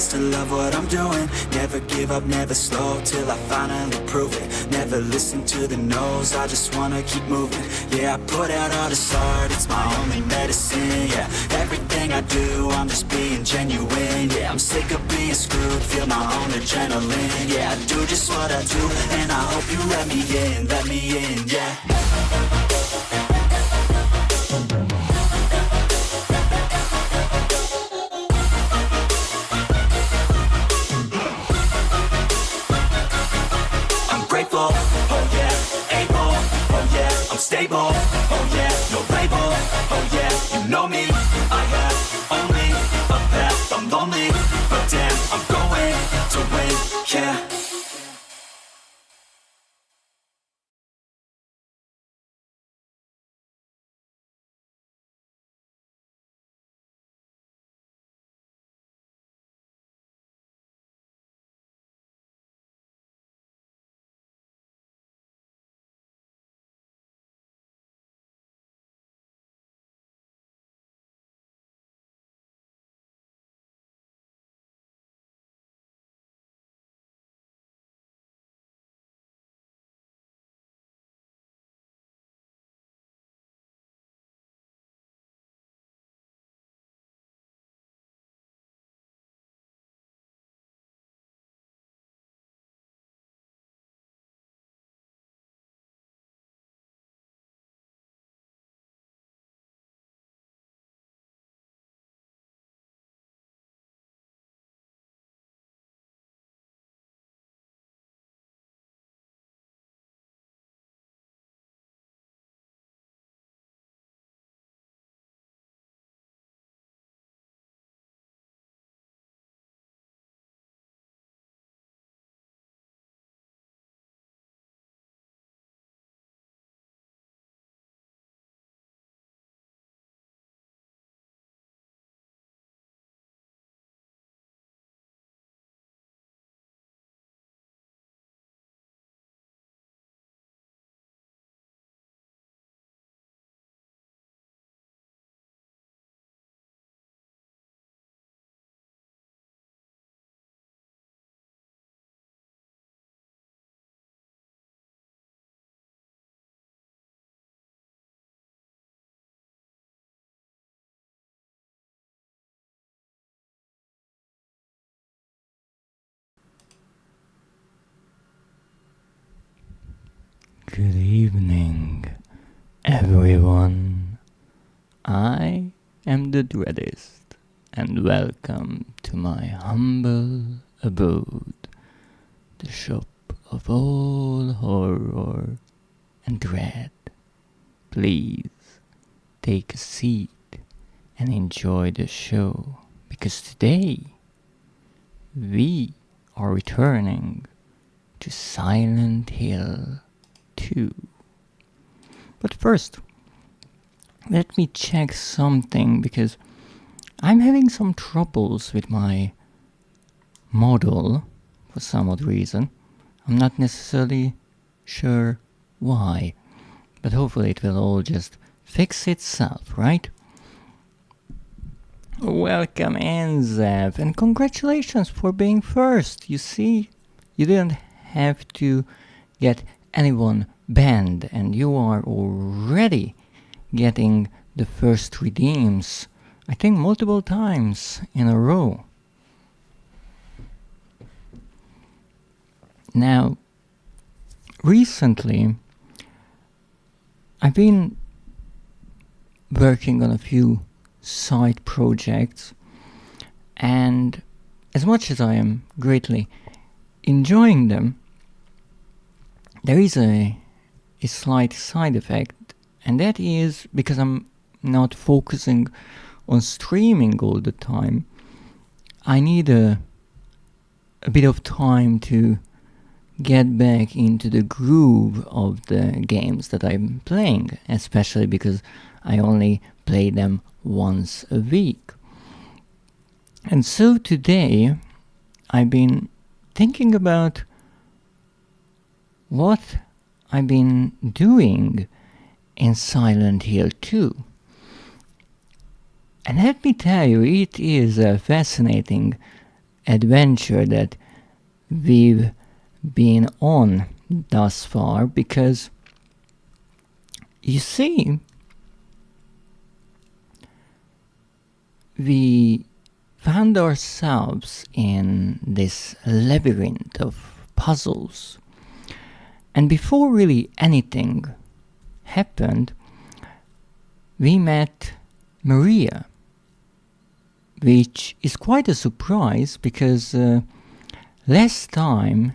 is to love what I'm doing. Never give up, never slow, till I finally prove it. Never listen to the no's, I just wanna keep moving. Yeah, I put out all this art, it's my only medicine. Yeah, everything I do, I'm just being genuine. Yeah, I'm sick of being screwed, feel my own adrenaline. Yeah, I do just what I do, and I hope you let me in, yeah. Grateful, oh yeah, able, oh yeah, I'm stable, oh yeah, no label, oh yeah, you know me, I have only a path, I'm lonely, but damn, I'm going to win, yeah. Good evening, everyone. I am the Dreadist, and welcome to my humble abode, the shop of all horror and dread. Please take a seat and enjoy the show, because today we are returning to Silent Hill 2. But first, let me check something, because I'm having some troubles with my model for some odd reason. I'm not necessarily sure why, but hopefully it will all just fix itself, right? Welcome, Enzef, and congratulations for being first. You see, you didn't have to get anyone banned, and you are already getting the first redeems, I think multiple times in a row. Now, recently, I've been working on a few side projects, and as much as I am greatly enjoying them, there is a slight side effect, and that is because I'm not focusing on streaming all the time. I need a bit of time to get back into the groove of the games that I'm playing, especially because I only play them once a week. And so today I've been thinking about what I've been doing in Silent Hill 2. And let me tell you, it is fascinating adventure that we've been on thus far, because you see, we found ourselves in this labyrinth of puzzles, and before really anything happened, we met Maria, which is quite a surprise because last time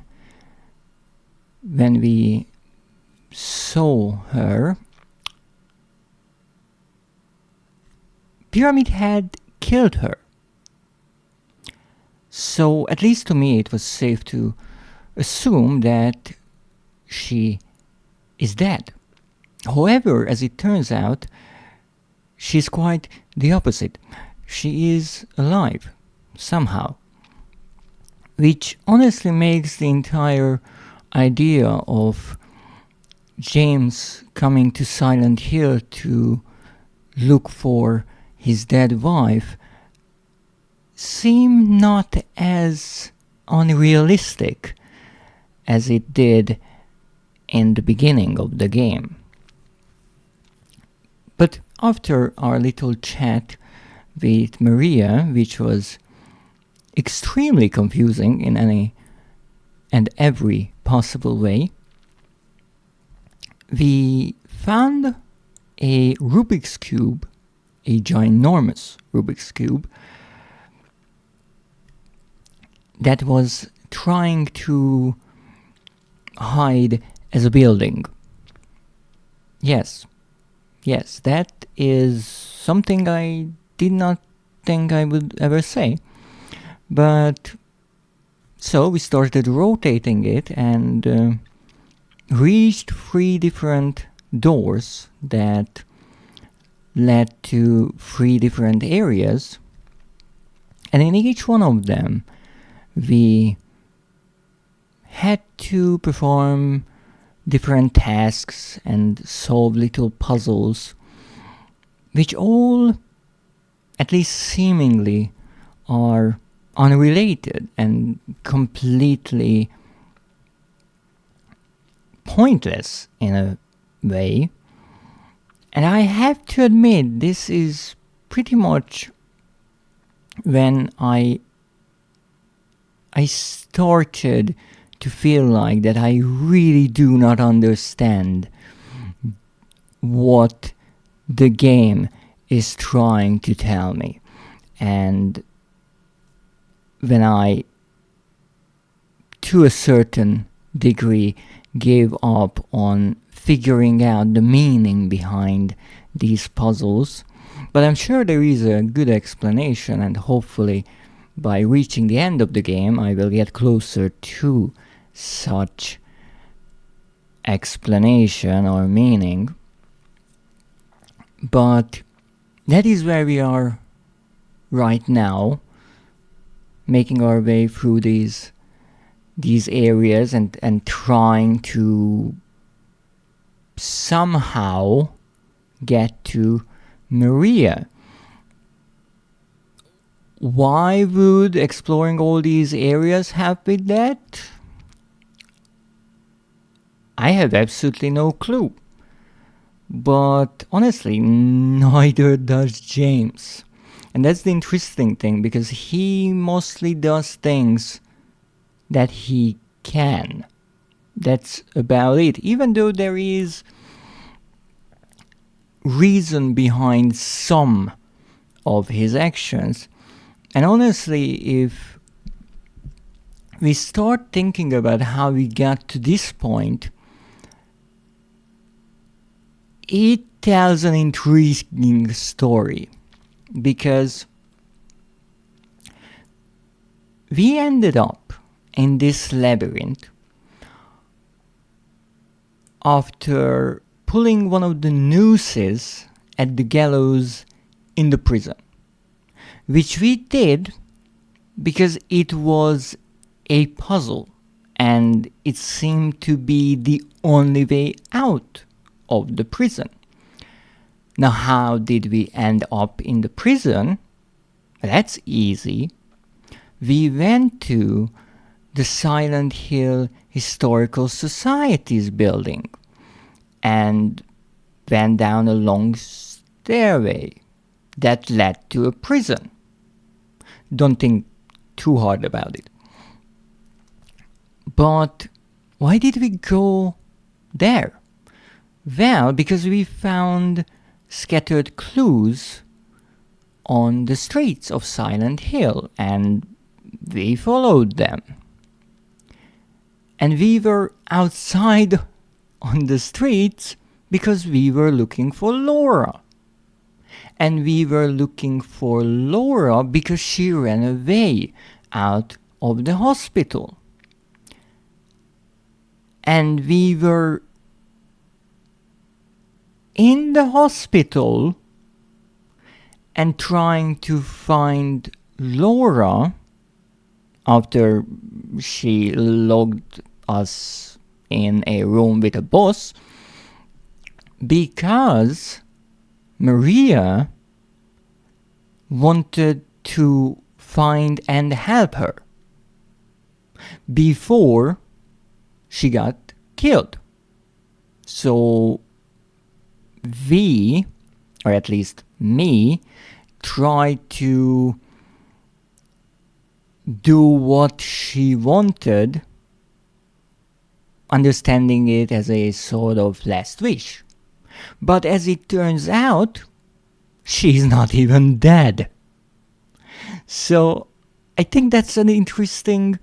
when we saw her, Pyramid had killed her. So at least to me it was safe to assume that she is dead. However, as it turns out, she's quite the opposite. She is alive, somehow. Which honestly makes the entire idea of James coming to Silent Hill to look for his dead wife seem not as unrealistic as it did in the beginning of the game. But after our little chat with Maria, which was extremely confusing in any and every possible way, we found a Rubik's Cube, a ginormous Rubik's Cube, that was trying to hide as a building. Yes, that is something I did not think I would ever say. But so we started rotating it and reached 3 different doors that led to 3 different areas, and in each one of them we had to perform different tasks and solve little puzzles, which all, at least seemingly, are unrelated and completely pointless in a way. And I have to admit, this is pretty much when I started to feel like that I really do not understand what the game is trying to tell me. And when I, to a certain degree, gave up on figuring out the meaning behind these puzzles, but I'm sure there is a good explanation, and hopefully by reaching the end of the game I will get closer to such explanation or meaning. But that is where we are right now, making our way through these areas and trying to somehow get to Maria. Why would exploring all these areas help with that? I have absolutely no clue. But honestly, neither does James. And that's the interesting thing, because he mostly does things that he can. That's about it. Even though there is reason behind some of his actions. And honestly, if we start thinking about how we got to this point, it tells an intriguing story, because we ended up in this labyrinth after pulling one of the nooses at the gallows in the prison, which we did because it was a puzzle and it seemed to be the only way out of the prison. Now, how did we end up in the prison? That's easy. we went to the Silent Hill Historical Society's building and went down a long stairway that led to a prison. Don't think too hard about it. But why did we go there? Well, because we found scattered clues on the streets of Silent Hill and we followed them. And we were outside on the streets because we were looking for Laura. And we were looking for Laura because she ran away out of the hospital. And we were in the hospital and trying to find Laura after she locked us in a room with a boss, because Maria wanted to find and help her before she got killed. So we, or at least me, tried to do what she wanted, understanding it as a sort of last wish. But as it turns out, she's not even dead. So I think that's an interesting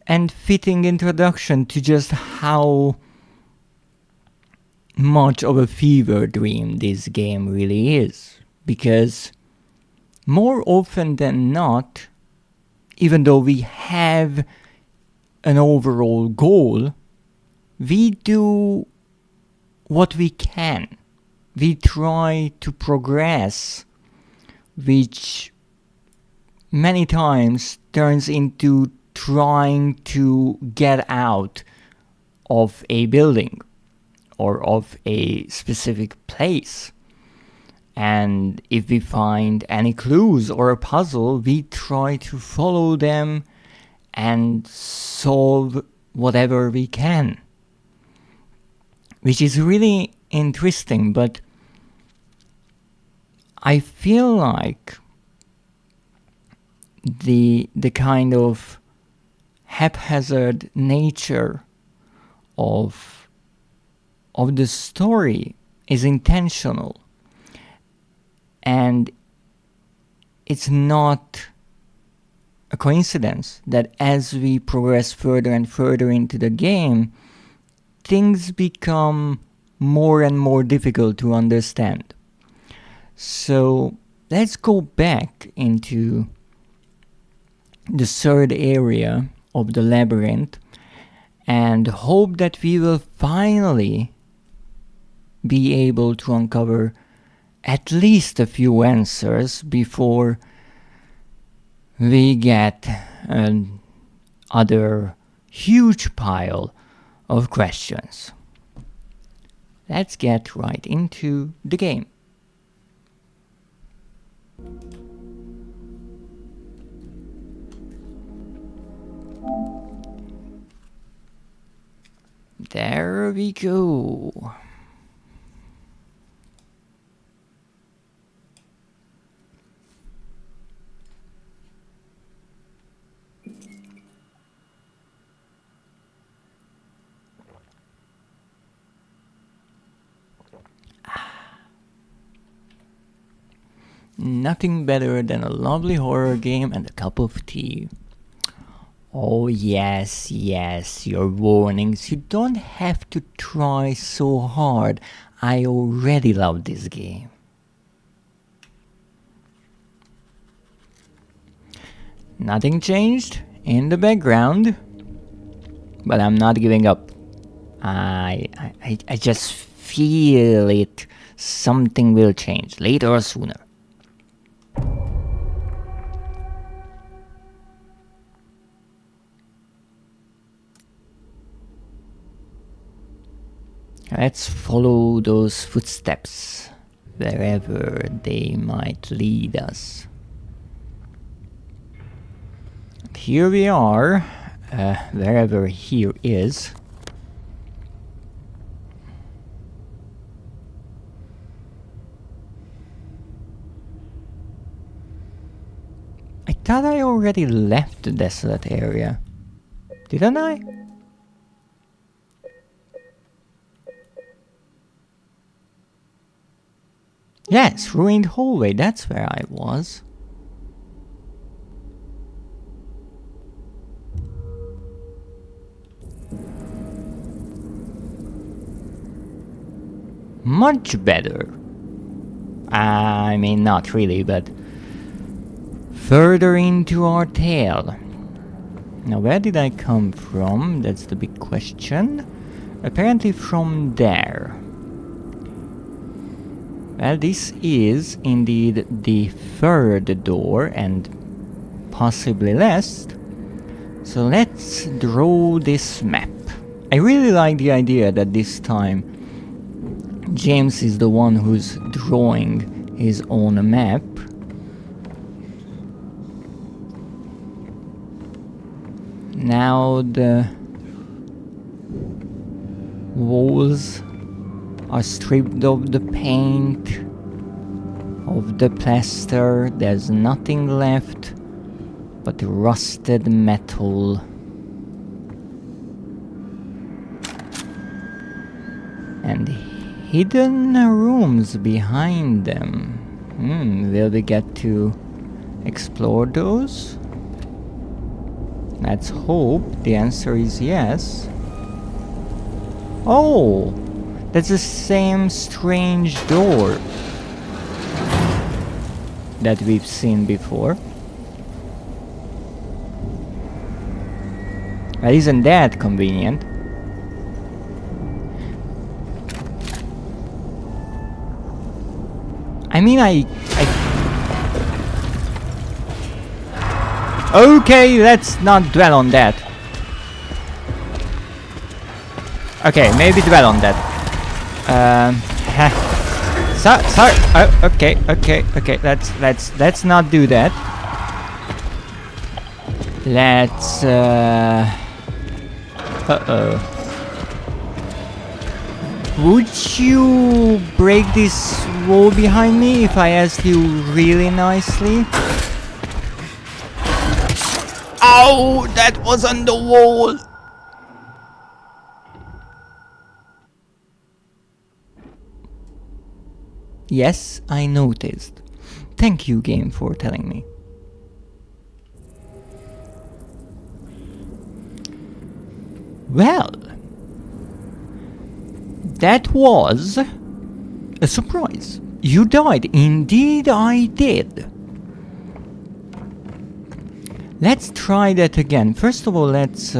and fitting introduction to just how much of a fever dream this game really is. Because more often than not, even though we have an overall goal, we do what we can. We try to progress, which many times turns into trying to get out of a building or of a specific place. And if we find any clues or a puzzle, we try to follow them and solve whatever we can. Which is really interesting, but I feel like the kind of haphazard nature of the story is intentional. And it's not a coincidence that as we progress further and further into the game, things become more and more difficult to understand. So let's go back into the third area of the labyrinth and hope that we will finally be able to uncover at least a few answers before we get another huge pile of questions. Let's get right into the game. There we go. Nothing better than a lovely horror game and a cup of tea. Oh yes, your warnings. You don't have to try so hard. I already love this game. Nothing changed in the background, but I'm not giving up. I just feel it. Something will change, later or sooner. Let's follow those footsteps, wherever they might lead us. here we are, wherever here is. I thought I already left the desolate area. Didn't I? Yes, ruined hallway, that's where I was. Much better. I mean, not really, but further into our tale. Now, where did I come from? That's the big question. Apparently from there. Well, this is indeed the third door, and possibly last. So let's draw this map. I really like the idea that this time James is the one who's drawing his own map. Now the walls are stripped of the paint, of the plaster. There's nothing left but rusted metal. And hidden rooms behind them. Will we get to explore those? Let's hope the answer is yes. Oh! That's the same strange door that we've seen before. Well, isn't that convenient? I mean, Okay, let's not dwell on that. Okay, maybe dwell on that. Sorry. Oh, okay. Let's not do that. Let's. Would you break this wall behind me if I asked you really nicely? Ow! That was on the wall! Yes, I noticed. Thank you, game, for telling me. Well, that was a surprise. You died. Indeed, I did. Let's try that again. First of all, let's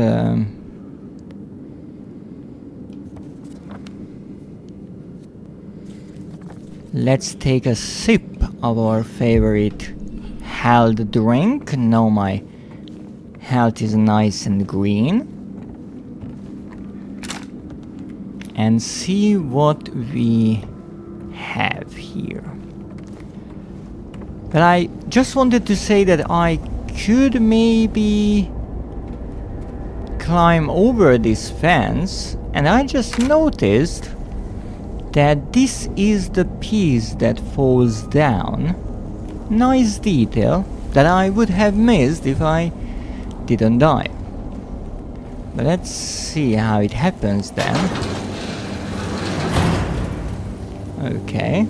take a sip of our favorite health drink. Now my health is nice and green. And see what we have here. But I just wanted to say that I could maybe climb over this fence, and I just noticed that this is the piece that falls down. Nice detail that I would have missed if I didn't die. But let's see how it happens then. Okay.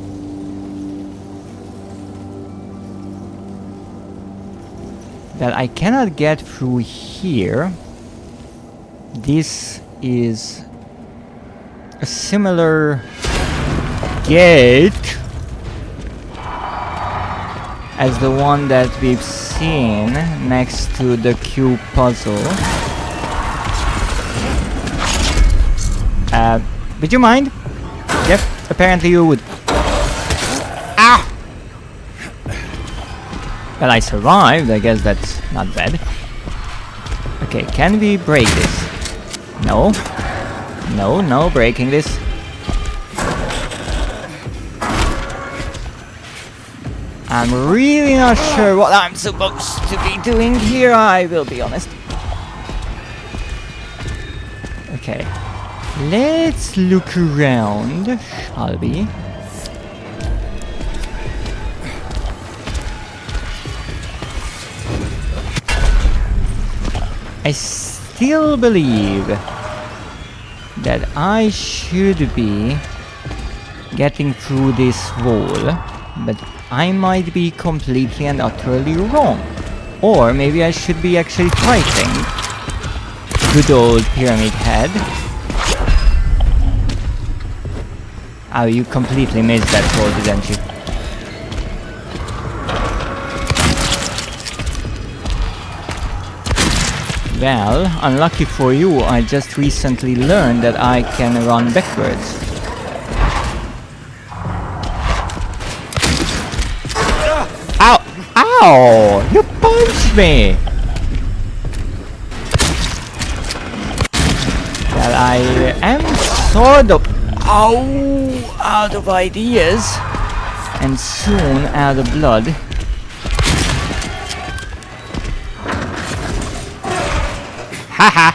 That I cannot get through here. This is a similar gate as the one that we've seen next to the cube puzzle. Would you mind? Yep, apparently you would. Ah! Well, I survived. I guess that's not bad. Okay, can we break this? No. No breaking this. I'm really not sure what I'm supposed to be doing here, I will be honest. Okay. Let's look around, shall we? I still believe that I should be getting through this wall, but I might be completely and utterly wrong. Or maybe I should be actually fighting good old Pyramid Head. Oh, you completely missed that roll, didn't you? Well, unlucky for you, I just recently learned that I can run backwards. Ow! Ow! You punched me! Well, I am sort of out of ideas, and soon out of blood. Haha!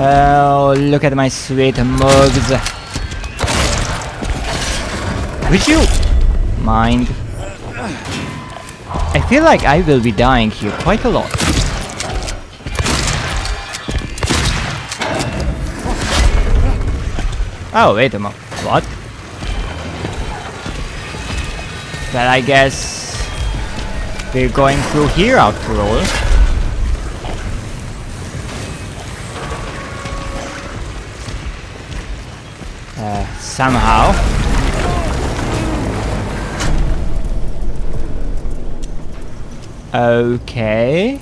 Oh, look at my sweet mugs. Would you mind? I feel like I will be dying here quite a lot. Oh, wait a moment. What? Well, I guess we're going through here after all. Somehow. Okay.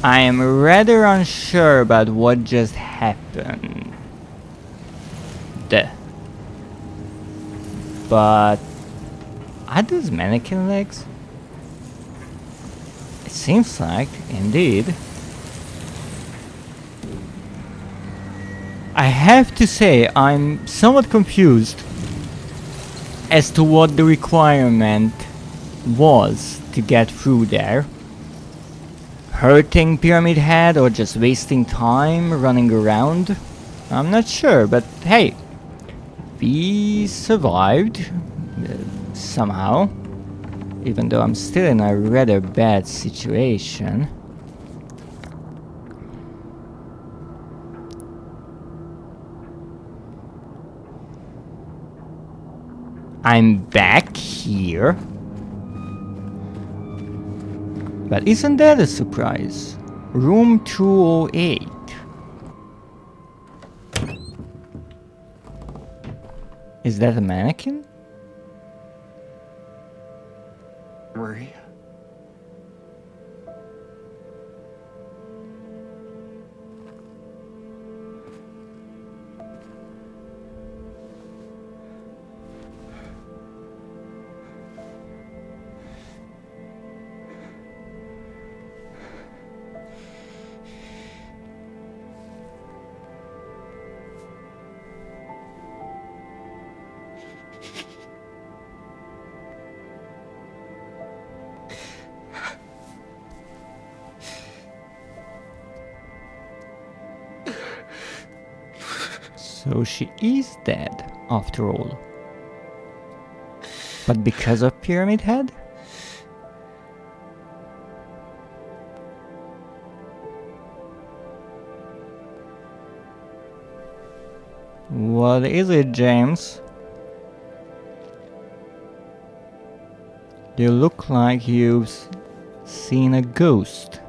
I am rather unsure about what just happened. But are those mannequin legs? It seems like, indeed. I have to say, I'm somewhat confused as to what the requirement was to get through there. Hurting Pyramid Head or just wasting time running around? I'm not sure, but hey, we survived somehow, even though I'm still in a rather bad situation. I'm back here. But isn't that a surprise? Room 208. Is that a mannequin? Maria. So she is dead, after all. But because of Pyramid Head? What is it, James? You look like you've seen a ghost.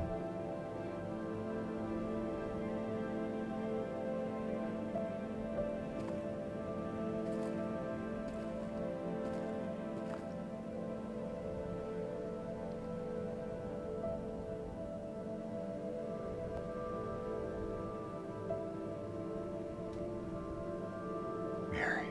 Mary.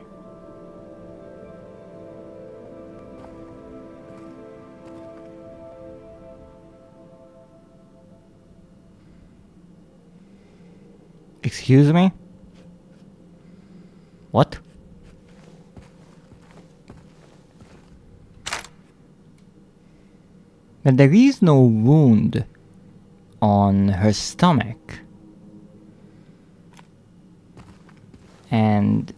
Excuse me? What? But there is no wound on her stomach. And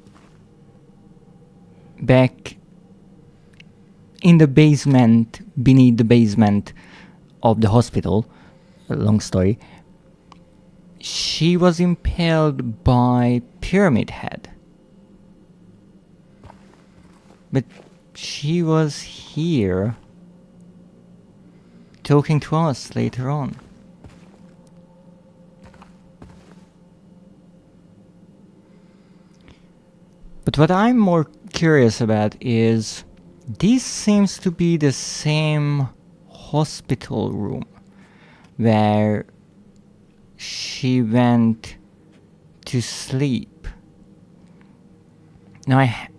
back in the basement, beneath the basement of the hospital, a long story, she was impaled by Pyramid Head. But she was here talking to us later on. But what I'm more curious about is this seems to be the same hospital room where she went to sleep. Now I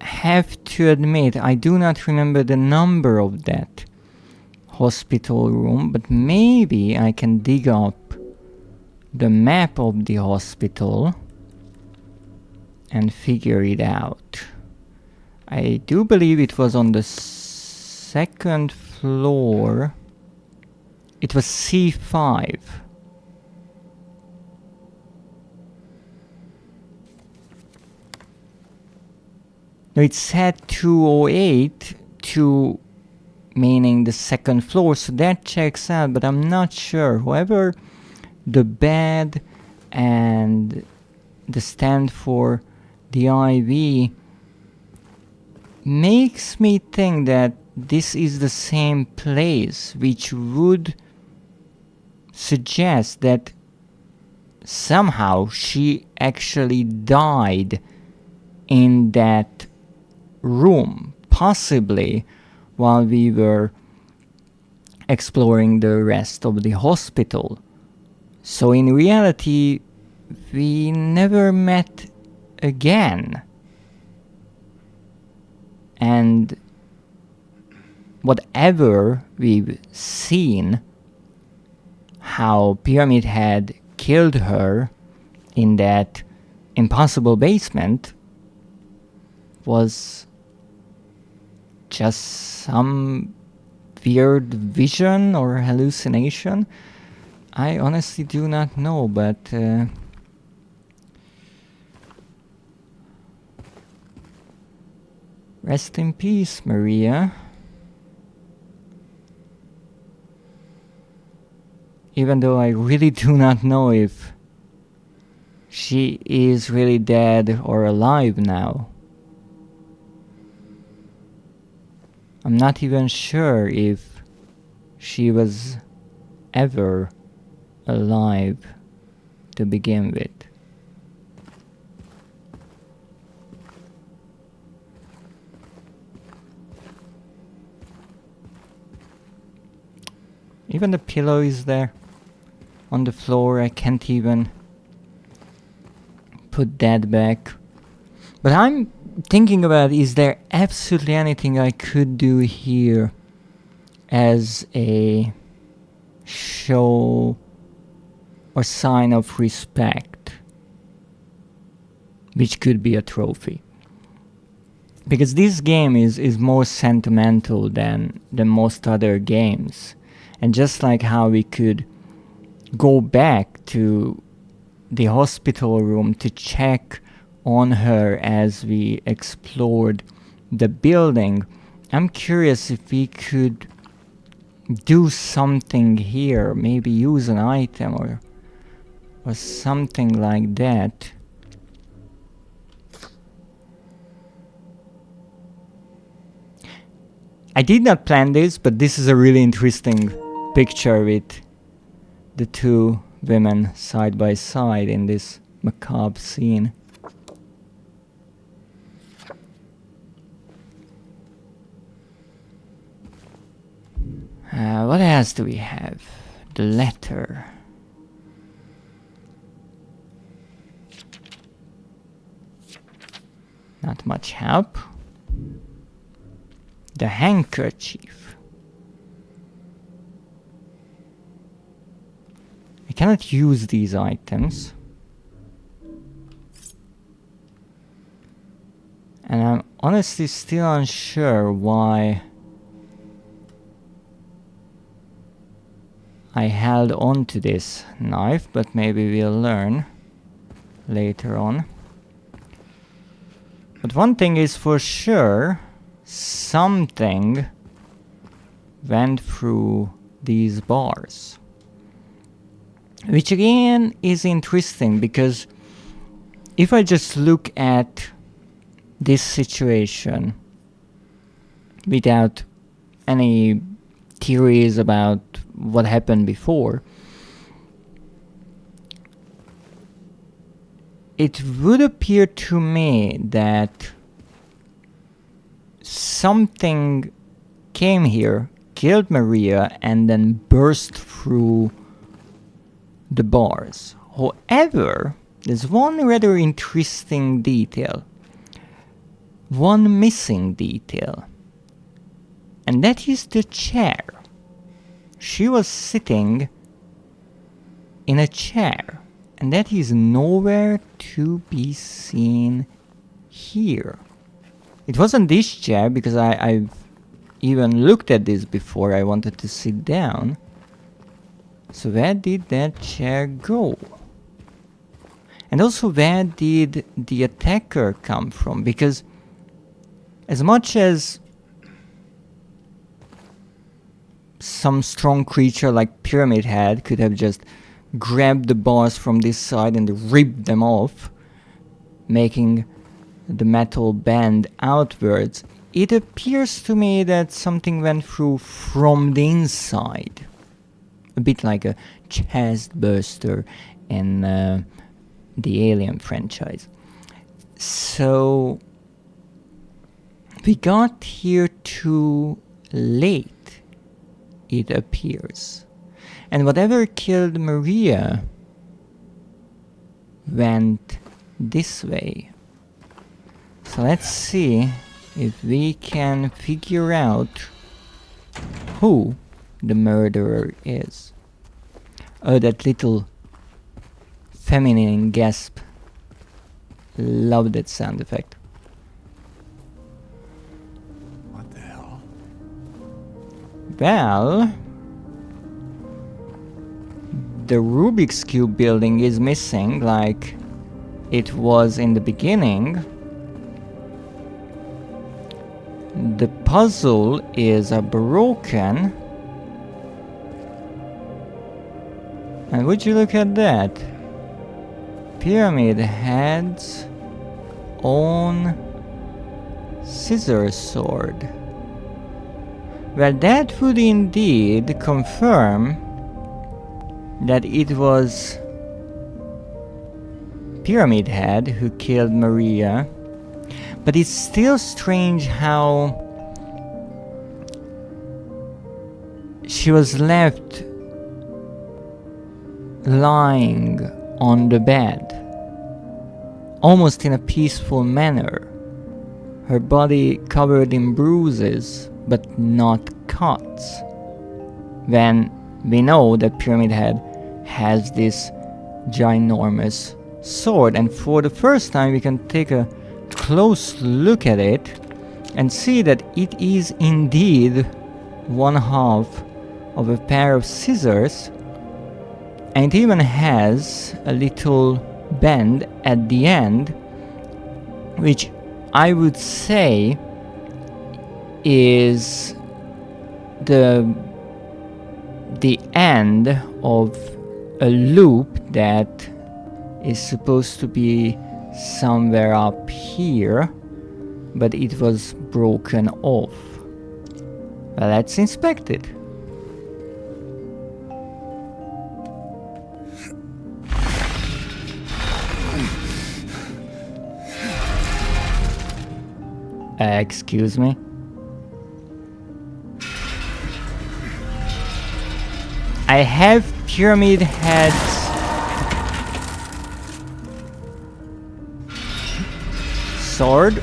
have to admit I do not remember the number of that hospital room, but maybe I can dig up the map of the hospital and figure it out. I do believe it was on the second floor. It was C5. No, it said 208, 2 meaning the second floor, so that checks out, but I'm not sure. However, the bed and the stand for the IV makes me think that this is the same place, which would suggest that somehow she actually died in that room, possibly while we were exploring the rest of the hospital. So in reality, we never met again. And whatever we've seen, how Pyramid Head killed her in that impossible basement, was just some weird vision or hallucination. I honestly do not know, but rest in peace, Maria. Even though I really do not know if she is really dead or alive now. I'm not even sure if she was ever alive to begin with. Even the pillow is there on the floor. I can't even put that back. But I'm thinking about, is there absolutely anything I could do here as a show or sign of respect, which could be a trophy? Because this game is more sentimental than most other games. And just like how we could go back to the hospital room to check on her as we explored the building, I'm curious if we could do something here, maybe use an item or something like that. I did not plan this, but this is a really interesting picture with the two women side by side in this macabre scene. What else do we have? The letter. Not much help. The handkerchief. I cannot use these items. And I'm honestly still unsure why I held on to this knife, but maybe we'll learn later on. But one thing is for sure, something went through these bars. Which again is interesting, because if I just look at this situation without any theories about what happened before, it would appear to me that something came here, killed Maria, and then burst through the bars. However, there's one rather interesting detail, one missing detail, and that is the chair. She was sitting in a chair, and that is nowhere to be seen here. It wasn't this chair, because I've even looked at this before. I wanted to sit down. So where did that chair go? And also, where did the attacker come from? Because as much as some strong creature like Pyramid Head could have just grabbed the bars from this side and ripped them off, making the metal bend outwards, it appears to me that something went through from the inside. A bit like a chest burster in the Alien franchise. So we got here too late, it appears. And whatever killed Maria went this way. So let's see if we can figure out who the murderer is. Oh, that little feminine gasp. Love that sound effect. What the hell? Well, the Rubik's Cube building is missing, like it was in the beginning. The puzzle is broken. And would you look at that? Pyramid Head's own scissor sword. Well, that would indeed confirm that it was Pyramid Head who killed Maria. But it's still strange how she was left lying on the bed, almost in a peaceful manner. Her body covered in bruises, but not cuts. When we know that Pyramid Head has this ginormous sword, and for the first time we can take a close look at it and see that it is indeed one half of a pair of scissors, and it even has a little bend at the end, which I would say is the end of a loop that is supposed to be somewhere up here, but it was broken off. Well, let's inspect it. Excuse me? I have Pyramid Head's sword.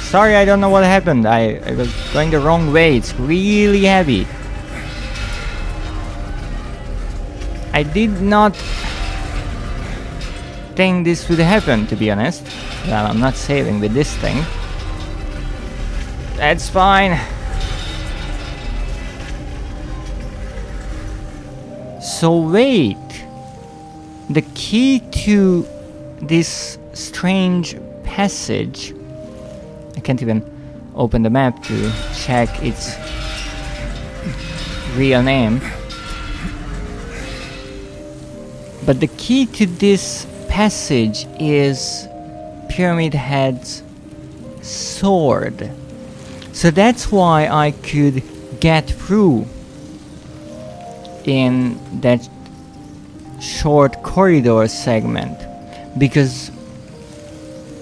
Sorry, I don't know what happened. I was going the wrong way. It's really heavy. I did not think this would happen, to be honest. Well, I'm not saving with this thing. That's fine. So wait, the key to this strange passage, I can't even open the map to check its real name, but the key to this passage is Pyramid Head's sword. So that's why I could get through in that short corridor segment, because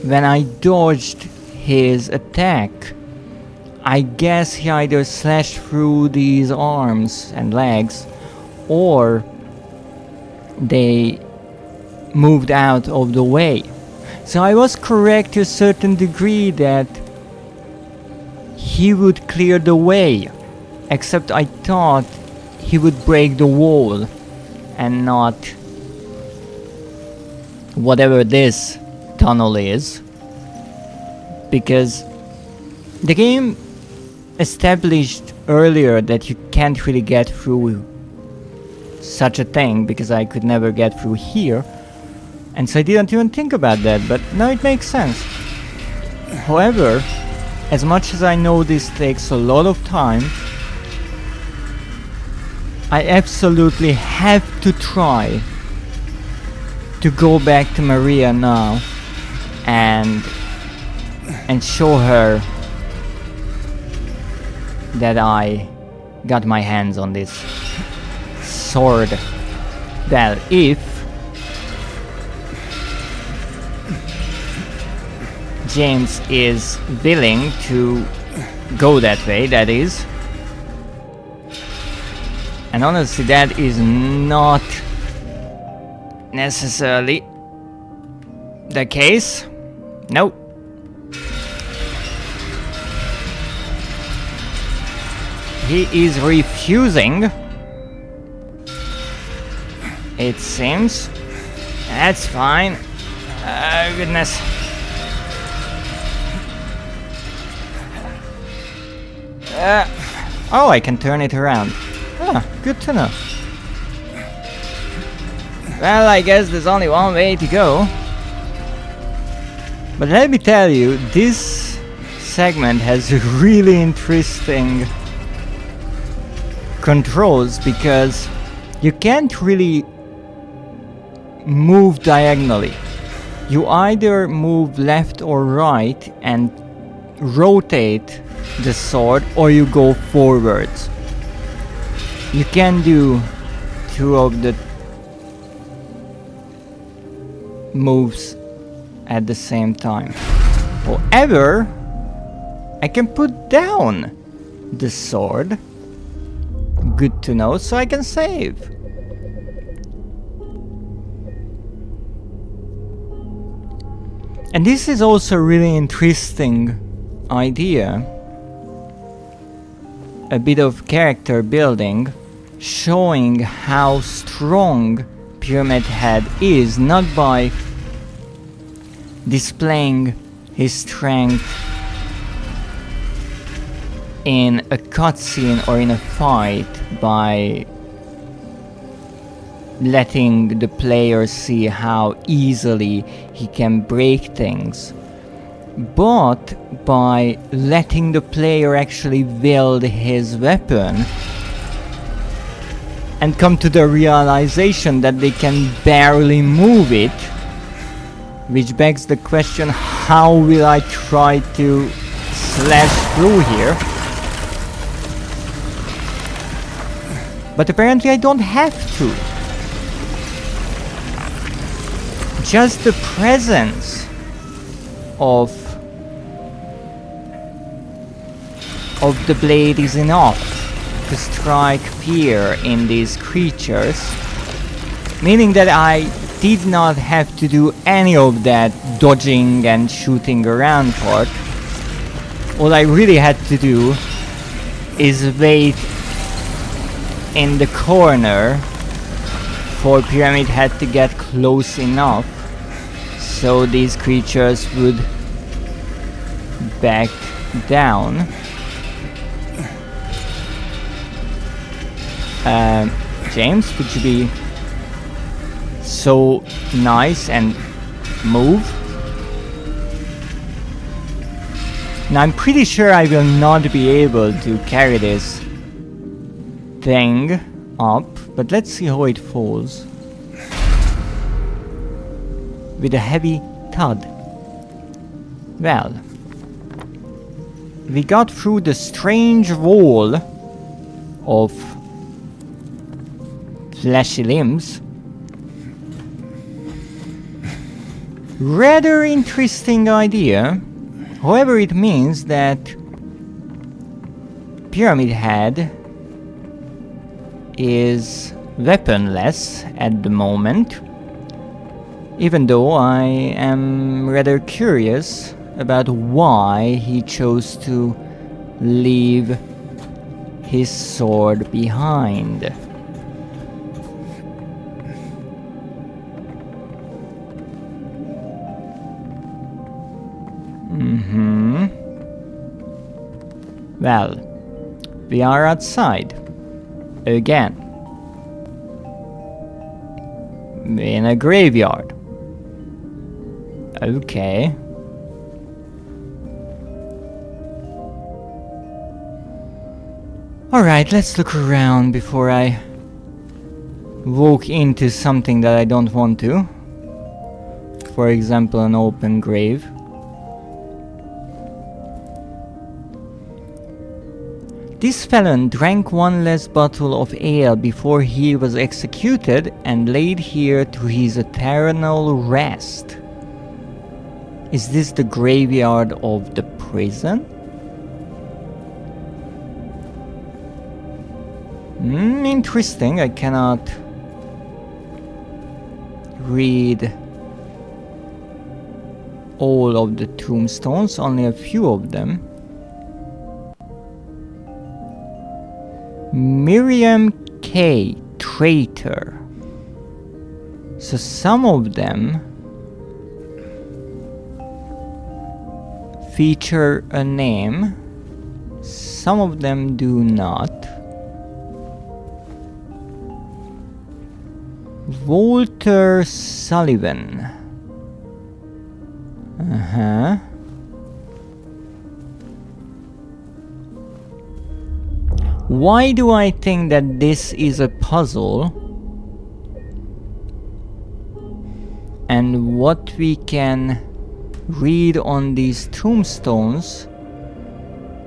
when I dodged his attack, I guess he either slashed through these arms and legs, or they moved out of the way. So I was correct to a certain degree that he would clear the way, except I thought he would break the wall and not whatever this tunnel is, because the game established earlier that you can't really get through such a thing, because I could never get through here, and so I didn't even think about that, but now it makes sense. However, as much as I know this takes a lot of time, I absolutely have to try to go back to Maria now and show her that I got my hands on this sword. Well, if James is willing to go that way, that is. And honestly, that is not necessarily the case. Nope. He is refusing, it seems. That's fine. Goodness. Oh, I can turn it around. Ah, good to know. Well, I guess there's only one way to go. But let me tell you, this segment has really interesting controls, because you can't really move diagonally. You either move left or right and rotate the sword, or you go forwards. You can do two of the moves at the same time. However, I can put down the sword. Good to know, so I can save. And this is also a really interesting idea. A bit of character building, showing how strong Pyramid Head is, not by displaying his strength in a cutscene or in a fight, by letting the player see how easily he can break things, but by letting the player actually wield his weapon and come to the realization that they can barely move it, which begs the question, how will I try to slash through here? But apparently I don't have to. Just the presence of the blade is enough to strike fear in these creatures, meaning that I did not have to do any of that dodging and shooting around part. All I really had to do is wait in the corner for Pyramid Head to get close enough so these creatures would back down. James, could you be so nice and move? Now I'm pretty sure I will not be able to carry this thing up, but let's see how it falls. With a heavy thud. Well, we got through the strange wall of fleshy limbs. Rather interesting idea. However, it means that Pyramid Head is weaponless at the moment, even though I am rather curious about why he chose to leave his sword behind. Well, we are outside. Again. In a graveyard. Okay. Alright, let's look around before I walk into something that I don't want to. For example, an open grave. This felon drank one last bottle of ale before he was executed and laid here to his eternal rest. Is this the graveyard of the prison? Interesting. I cannot read all of the tombstones, only a few of them. Miriam K. Traitor. So some of them feature a name, some of them do not. Walter Sullivan. Why do I think that this is a puzzle? And what we can read on these tombstones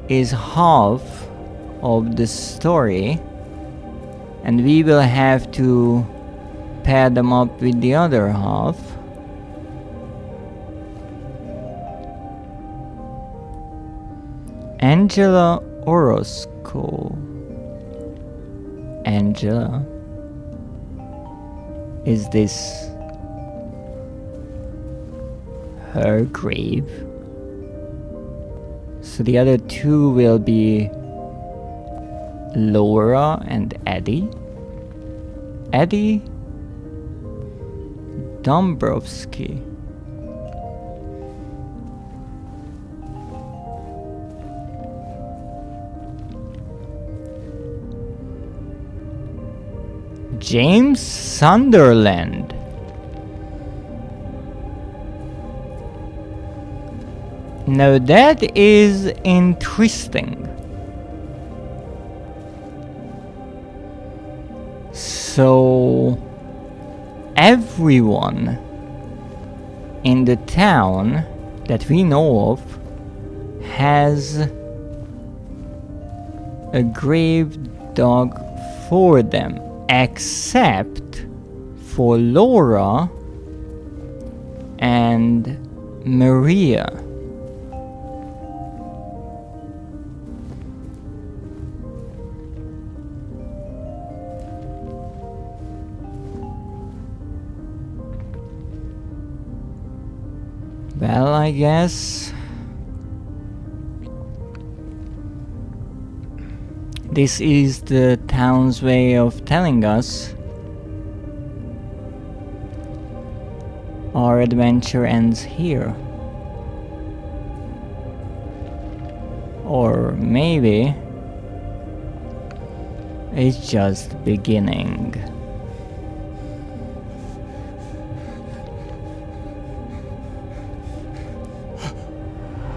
is half of the story, and we will have to pair them up with the other half. Angela Orozco. Angela? Is this her grave? So the other two will be Laura and Eddie. Eddie Dombrowski. James Sunderland. Now that is interesting. So everyone in the town that we know of has a grave dug for them, except for Laura and Maria. Well, I guess this is the town's way of telling us our adventure ends here. Or maybe It's just beginning.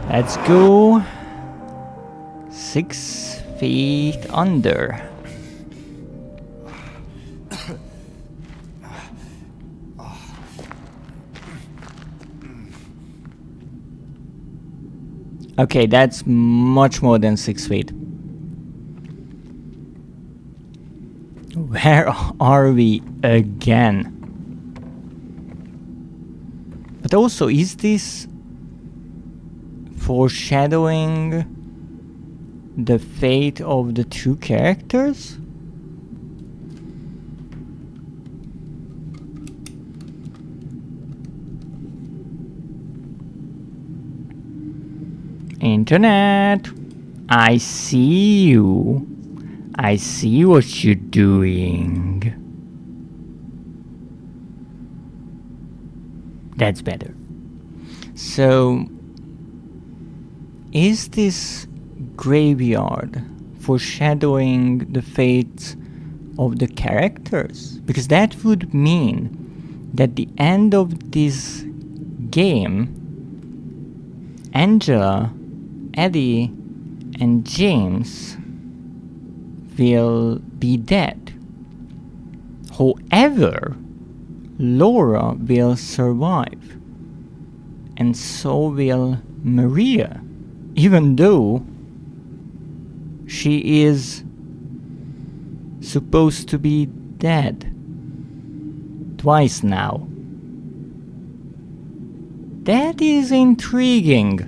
Let's go 6 feet under. Okay, that's much more than 6 feet. Where are we again? But also, is this foreshadowing the fate of the two characters? Internet, I see you. I see what you're doing. That's better. So, is this graveyard foreshadowing the fate of the characters? Because that would mean that the end of this game, Angela, Eddie, and James will be dead. However, Laura will survive, and so will Maria, even though she is supposed to be dead twice now. That is intriguing.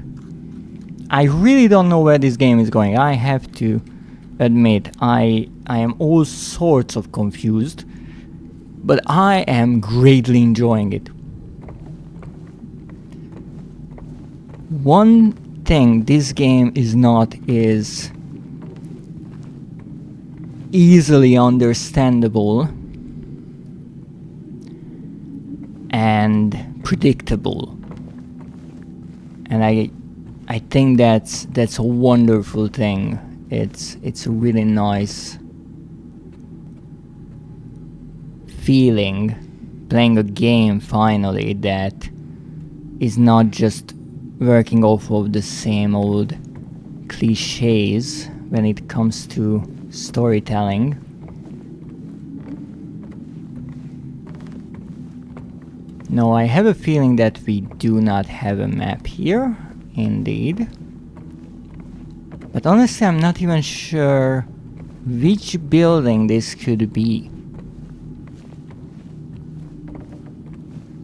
I really don't know where this game is going. I have to admit, I am all sorts of confused, but I am greatly enjoying it. One thing this game is not is easily understandable and predictable. And I think that's a wonderful thing. It's a really nice feeling playing a game finally that is not just working off of the same old cliches when it comes to storytelling. No, I have a feeling that we do not have a map here, indeed. But honestly, I'm not even sure which building this could be.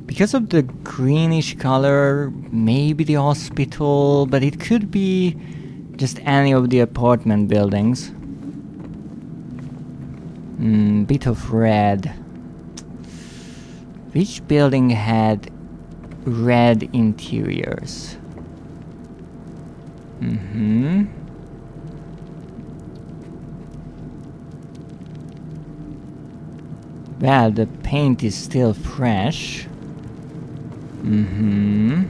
Because of the greenish color, maybe the hospital, but it could be just any of the apartment buildings. Bit of red. Which building had red interiors? Well, the paint is still fresh. Do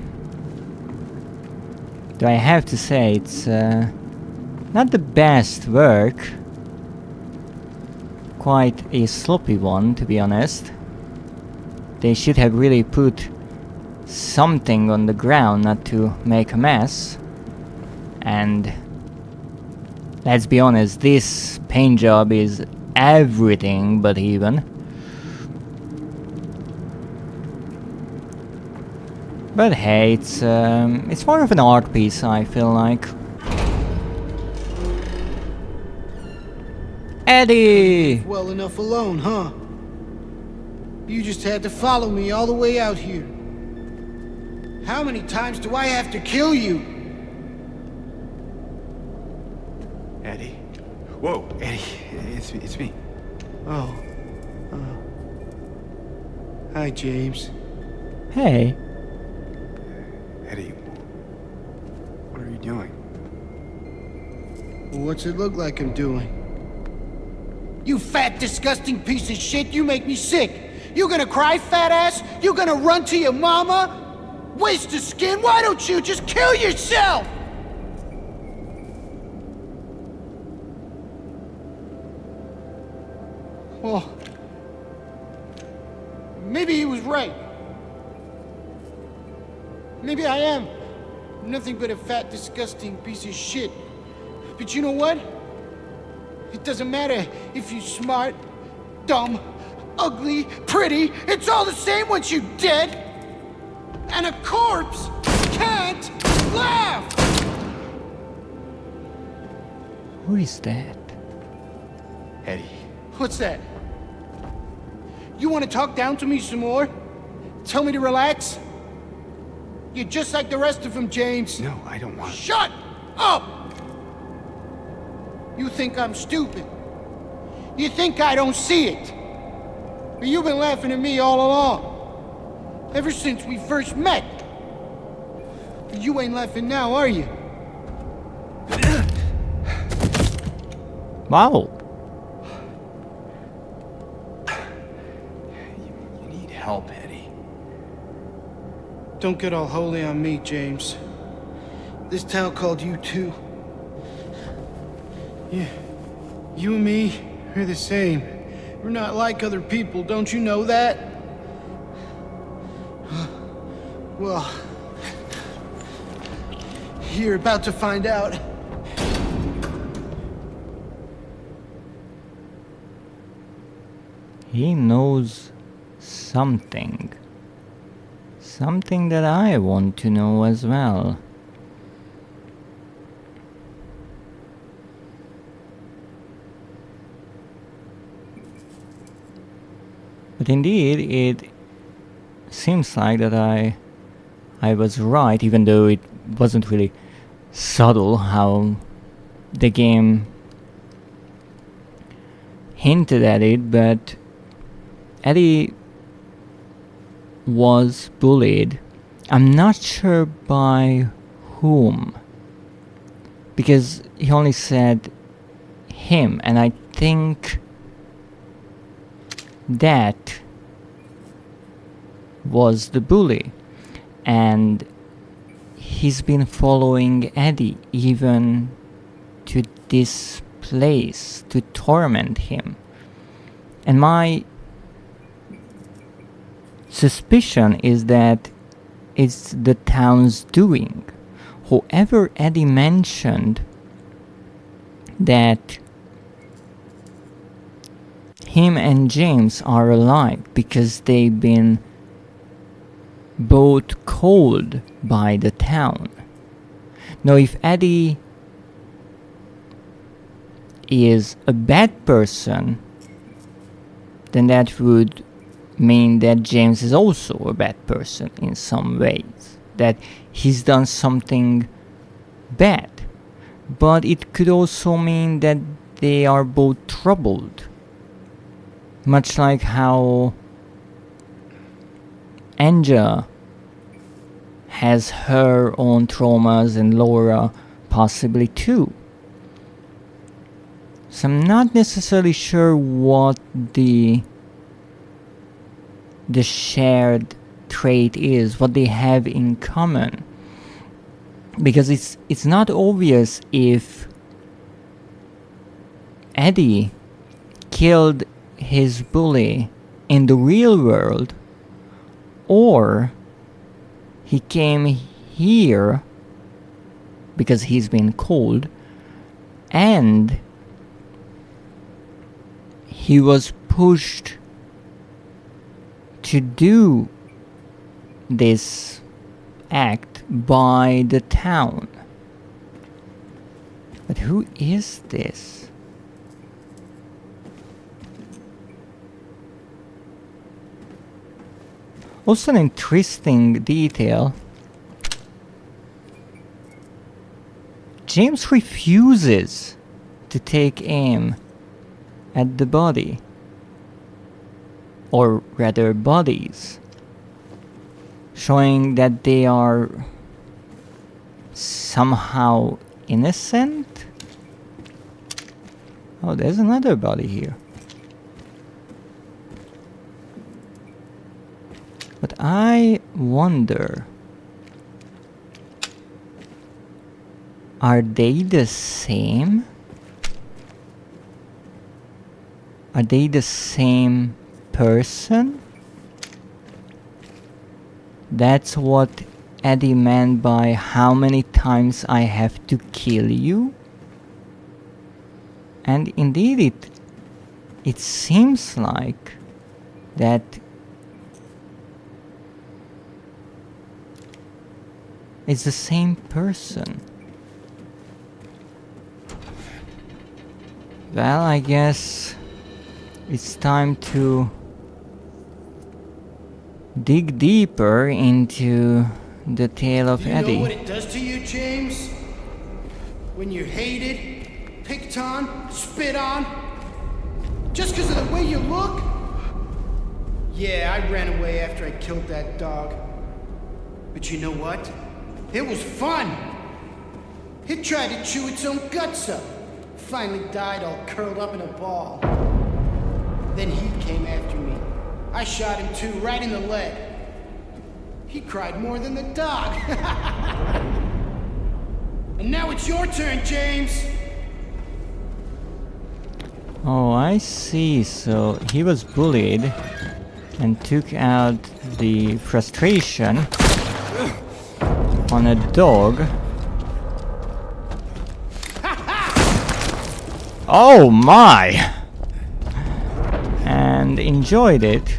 I have to say it's not the best work. Quite a sloppy one, to be honest. They should have really put something on the ground not to make a mess. And let's be honest, this paint job is everything but even. But hey, it's more of an art piece, I feel like. Eddie! Well enough alone, huh? You just had to follow me all the way out here. How many times do I have to kill you? Eddie. Whoa, Eddie. It's me. Oh. Hi, James. Hey. Eddie. What are you doing? What's it look like I'm doing? You fat, disgusting piece of shit, you make me sick! You gonna cry, fat ass? You gonna run to your mama? Waste of skin, why don't you just kill yourself? Maybe he was right. Maybe I am nothing but a fat, disgusting piece of shit. But you know what? It doesn't matter if you're smart, dumb, ugly, pretty. It's all the same once you're dead. And a corpse can't laugh! Who is that? Eddie. What's that? You want to talk down to me some more? Tell me to relax? You're just like the rest of them, James. No, I don't want... Shut up! You think I'm stupid. You think I don't see it. But you've been laughing at me all along. Ever since we first met. But you ain't laughing now, are you? Wow. You need help, Eddie. Don't get all holy on me, James. This town called you too. Yeah, you and me are the same. We're not like other people, don't you know that? Well, you're about to find out. He knows something. Something that I want to know as well. But indeed, it seems like that I was right, even though it wasn't really subtle how the game hinted at it, but Eddie was bullied. I'm not sure by whom, because he only said him, and I think that was the bully, and he's been following Eddie even to this place to torment him. And my suspicion is that it's the town's doing. Whoever Eddie mentioned that him and James are alive because they've been both called by the town. Now, if Eddie is a bad person, then that would mean that James is also a bad person in some ways, that he's done something bad. But it could also mean that they are both troubled, much like how Anja has her own traumas and Laura possibly too. So I'm not necessarily sure what the shared trait is, what they have in common, because it's not obvious if Eddie killed his bully in the real world, or he came here because he's been called, and he was pushed to do this act by the town. But who is this? Also an interesting detail. James refuses to take aim at the body, or rather bodies, showing that they are somehow innocent. Oh, there's another body here. But I wonder, are they the same? Are they the same person? That's what Eddie meant by how many times I have to kill you? And indeed it seems like that it's the same person. Well, I guess it's time to dig deeper into the tale of You Eddie. know what it does to you, James? When you're hated, picked on, spit on, just because of the way you look? Yeah, I ran away after I killed that dog. But you know what? It was fun! It tried to chew its own guts up. Finally died all curled up in a ball. Then he came after me. I shot him too, right in the leg. He cried more than the dog. And now it's your turn, James! Oh, I see. So he was bullied and took out the frustration on a dog. Oh my! And enjoyed it.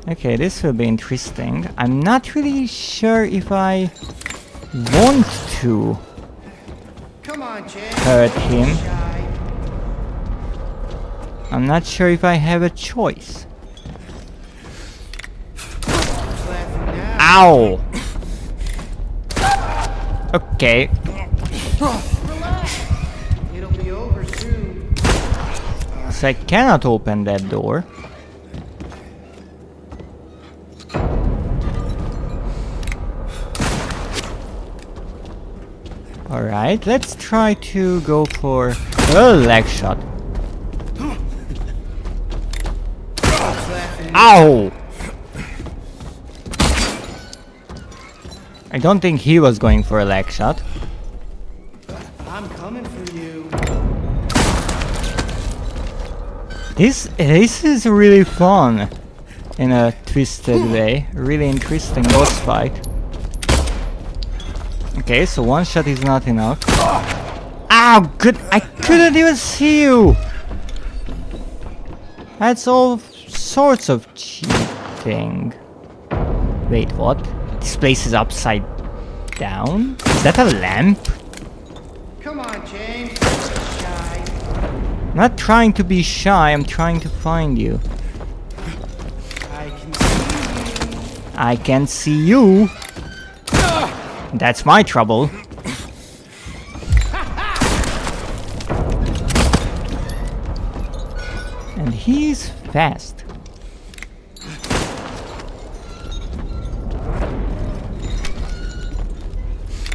Okay, this will be interesting. I'm not really sure if I want to Come on, James. hurt him. Shy. I'm not sure if I have a choice. Who's laughing now? Ow! Okay. Relax. It'll be over soon. So I cannot open that door. Alright, let's try to go for a leg shot. Who's laughing? Ow! I don't think he was going for a leg shot. I'm coming for you. This is really fun in a twisted way. Really interesting boss fight. Okay, so one shot is not enough. Ow! Good. I couldn't even see you. That's all sorts of cheating. Wait, what? This place is upside down? Is that a lamp? Come on, James. Don't be shy. I'm not trying to be shy, I'm trying to find you. I can see you. I can see you. That's my trouble. And he's fast.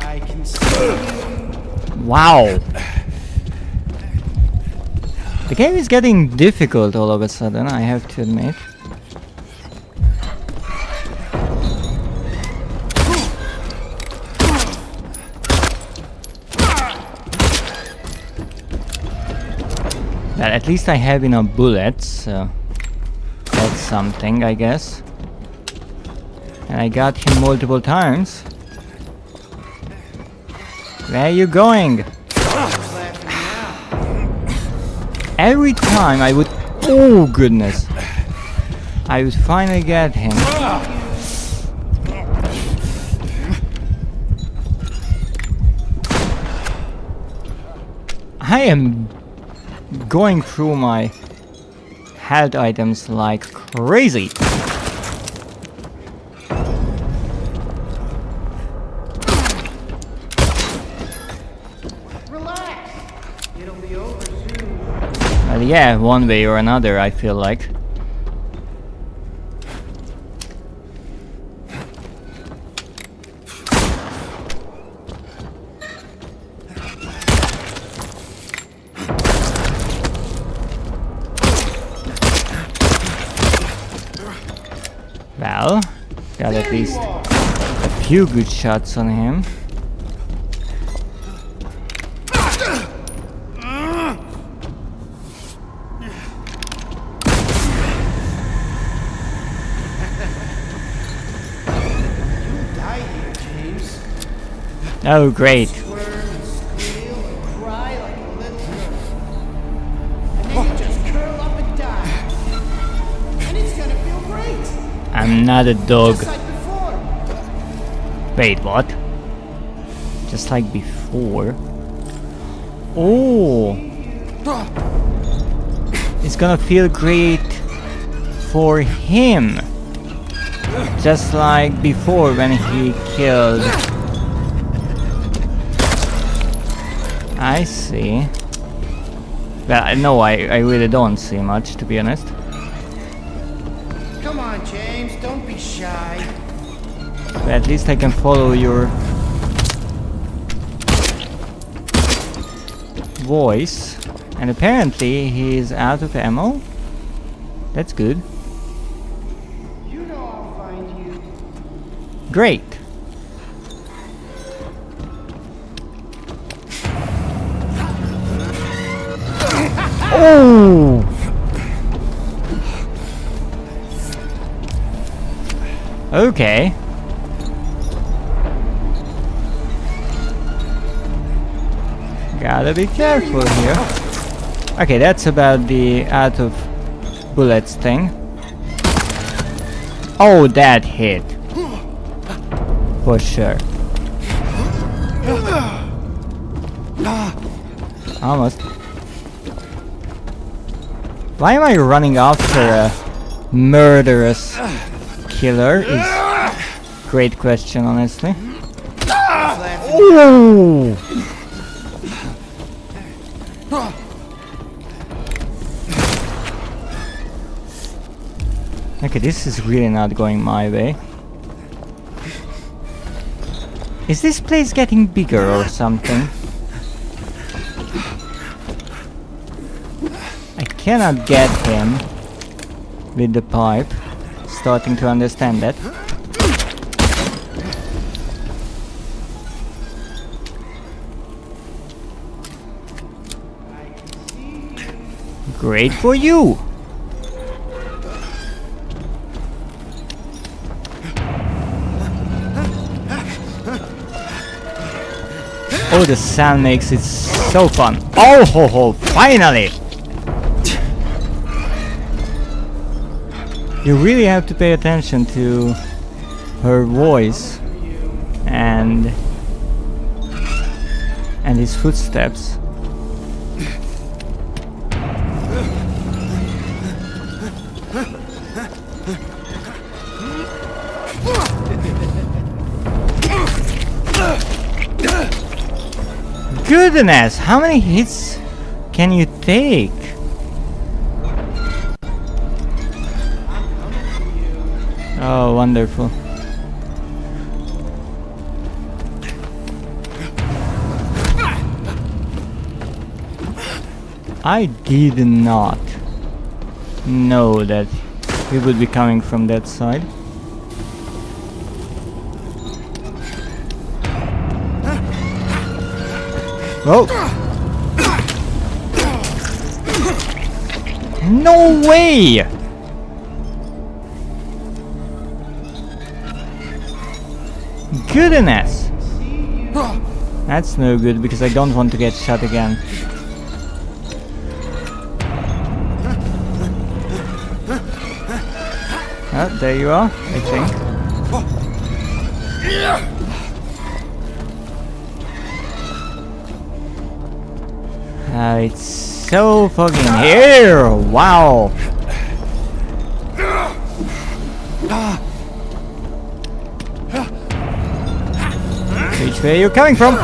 I can see you. Wow. The game is getting difficult all of a sudden, I have to admit. But at least I have enough bullets, so that's something, I guess. And I got him multiple times. Where are you going? Who's laughing now? Every time I would... Oh, goodness. I would finally get him. I am going through my health items like crazy. Relax. It'll be over soon. Well, yeah, one way or another, I feel like. Well, got at least a few good shots on him. Oh, great. Squirm and squeal and cry like a little girl. And then you just curl up and die. And it's gonna feel great. I'm not a dog. Just like before. Wait, what? Just like before? Oh! It's gonna feel great for him. Just like before when he killed. I see. Well, no, I really don't see much, to be honest. Come on, James, don't be shy. But at least I can follow your voice. And apparently he's out of ammo. That's good. You know I'll find you. Great. Oh! Okay. Gotta be careful here. Okay, that's about the out of bullets thing. Oh, that hit. For sure. Almost. Why am I running after a murderous killer? Is great question, honestly. Ooh! Okay, this is really not going my way. Is this place getting bigger or something? I cannot get him with the pipe. Starting to understand that. Great for you! Oh, the sound makes it so fun. Oh ho ho, finally! You really have to pay attention to her voice and his footsteps. Goodness, how many hits can you take? Oh, wonderful. I did not know that he would be coming from that side. Oh! No way! Goodness! That's no good because I don't want to get shot again. Oh, there you are, I think. It's so fucking here! Wow! Which way are you coming from?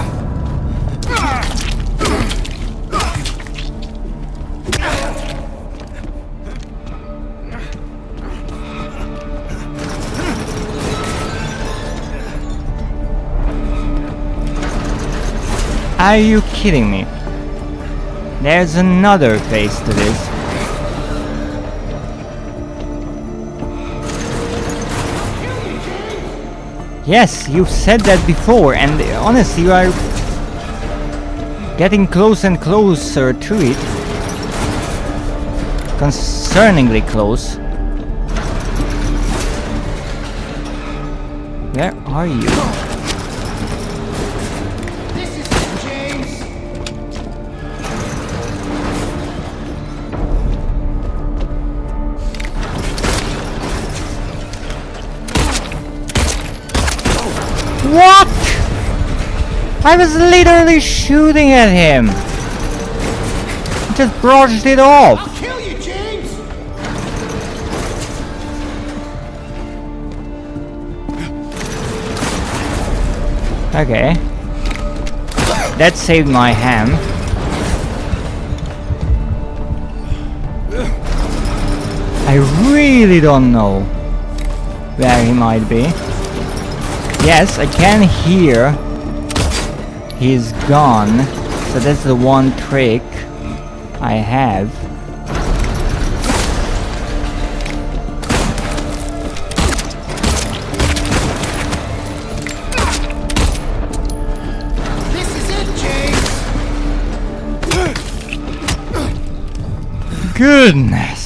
Are you kidding me? There's another phase to this. Yes, you've said that before, and honestly, you are getting close and closer to it. Concerningly close. Where are you? What? I was literally shooting at him. Just brushed it off. I'll kill you, James! Okay. That saved my ham. I really don't know where he might be. Yes, I can hear he's gone. So that's the one trick I have. This is it, James! Goodness.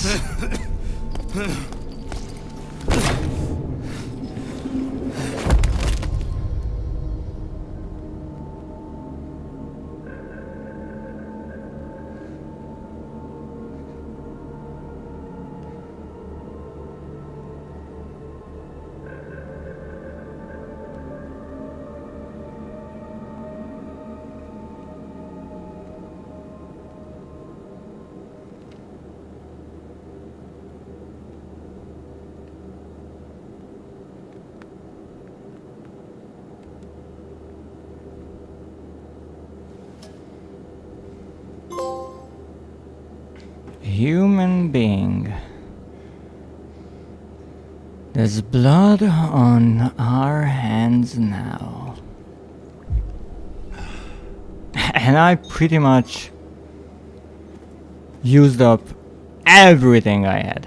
Human being. There's blood on our hands now. And I pretty much used up everything I had.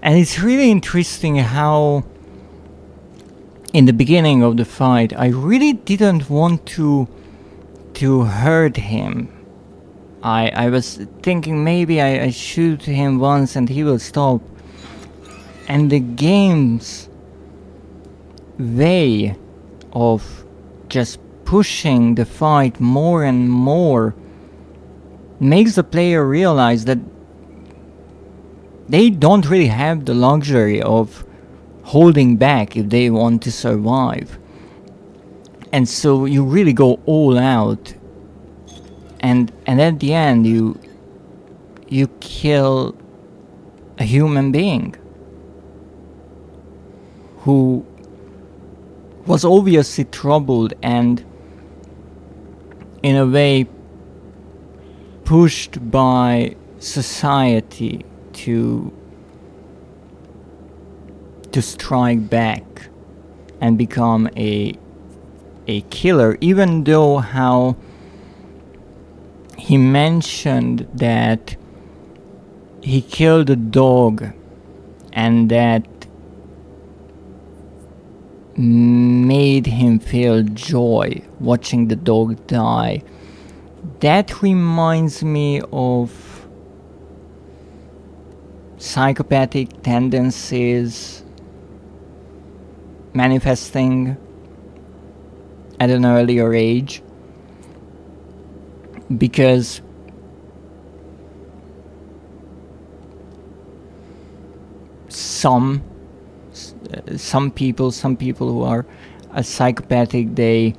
And it's really interesting how in the beginning of the fight I really didn't want to hurt him. I was thinking maybe I shoot him once and he will stop. And the game's way of just pushing the fight more and more makes the player realize that they don't really have the luxury of holding back if they want to survive. And so you really go all out, and at the end you kill a human being who was obviously troubled and in a way pushed by society to strike back and become a killer, even though how he mentioned that he killed a dog and that made him feel joy watching the dog die. That reminds me of psychopathic tendencies manifesting at an earlier age, because some people who are psychopathic, they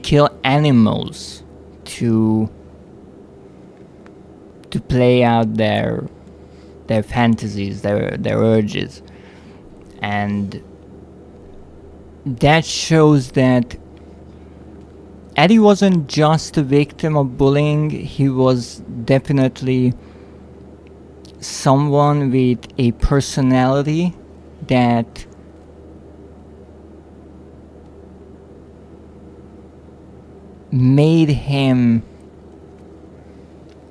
kill animals to play out their fantasies, their urges. And that shows that Eddie wasn't just a victim of bullying, he was definitely someone with a personality that made him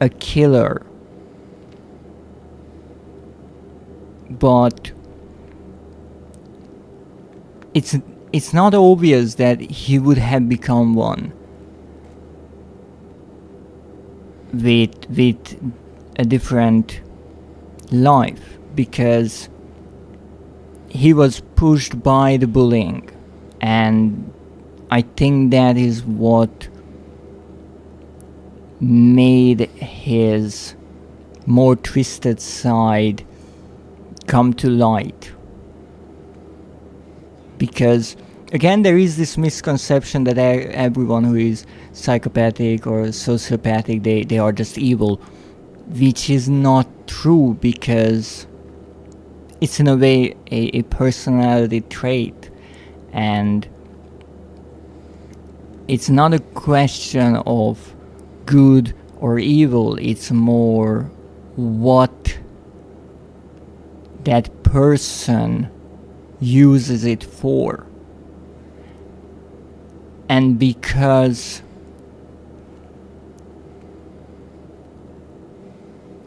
a killer. But it's not obvious that he would have become one with a different life, because he was pushed by the bullying, and I think that is what made his more twisted side come to light. Because again, there is this misconception that everyone who is psychopathic or sociopathic, they are just evil, which is not true, because it's in a way a personality trait, and it's not a question of good or evil, it's more what that person uses it for. And because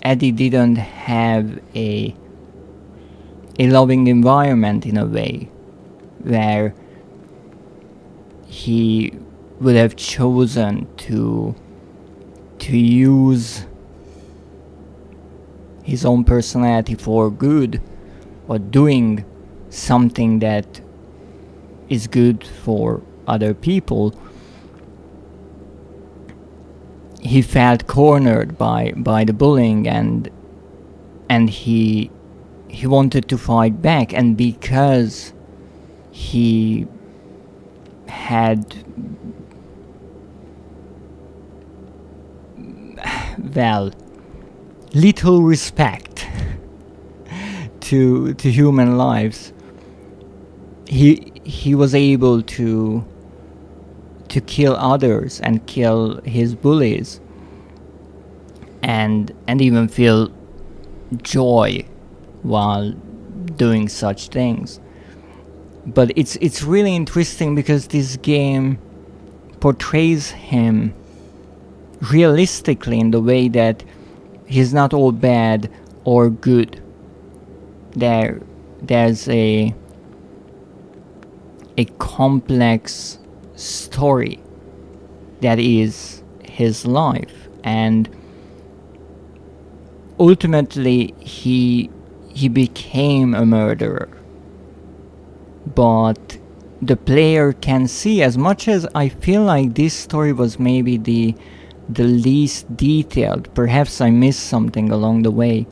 Eddie didn't have a loving environment in a way where he would have chosen to use his own personality for good, or doing something that is good for other people, he felt cornered by the bullying, and he wanted to fight back. And because he had, well, little respect to human lives, he was able to kill others and kill his bullies, and even feel joy while doing such things. But it's really interesting because this game portrays him realistically in the way that he's not all bad or good. There's a complex story that is his life, and ultimately he became a murderer. But the player can see, as much as I feel like this story was maybe the least detailed, perhaps I missed something along the way,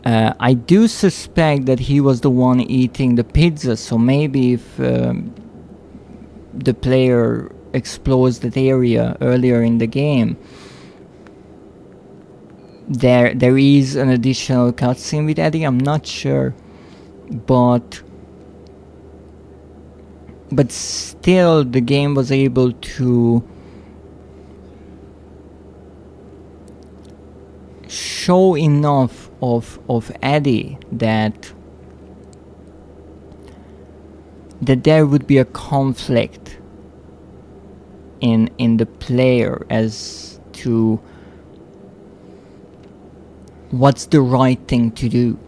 I do suspect that he was the one eating the pizza, so maybe if the player explores that area earlier in the game, there is an additional cutscene with Eddie, I'm not sure, but still the game was able to show enough of Eddie that there would be a conflict in the player as to what's the right thing to do.